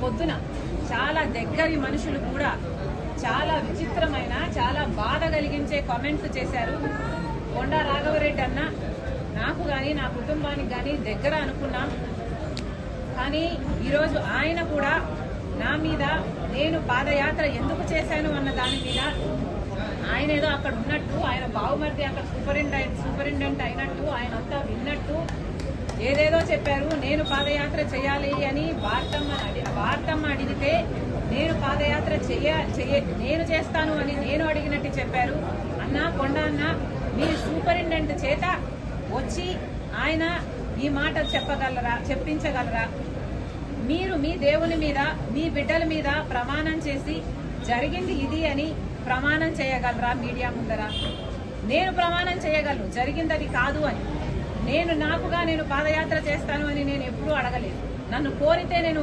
పొద్దున చాలా దగ్గరి మనుషులు కూడా చాలా విచిత్రమైన చాలా బాధ కలిగించే కామెంట్స్ చేశారు. కొండా రాఘవరెడ్డి అన్న నాకు కానీ నా కుటుంబానికి కానీ దగ్గర అనుకున్నాం. కానీ ఈరోజు ఆయన కూడా నా మీద నేను పాదయాత్ర ఎందుకు చేశాను అన్న దాని మీద ఆయన ఏదో అక్కడ ఉన్నట్టు, ఆయన బావుమర్ది అక్కడ సూపరింటెండెంట్ అయినట్టు, ఆయన అంతా విన్నట్టు ఏదేదో చెప్పారు. నేను పాదయాత్ర చేయాలి అని వార్తమ్మ అడిగితే నేను పాదయాత్ర నేను చేస్తాను అని నేను అడిగినట్టు చెప్పారు. అన్న కొండ అన్న మీరు సూపరింటెండెంట్ చేత వచ్చి ఆయన ఈ మాట చెప్పించగలరా? మీరు మీ దేవుని మీద మీ బిడ్డల మీద ప్రమాణం చేసి జరిగింది ఇది అని ప్రమాణం చేయగలరా మీడియా ముందర? నేను ప్రమాణం చేయగలను జరిగింది అది కాదు అని. నేను పాదయాత్ర చేస్తాను అని నేను ఎప్పుడూ అడగలేదు. నన్ను కోరితే నేను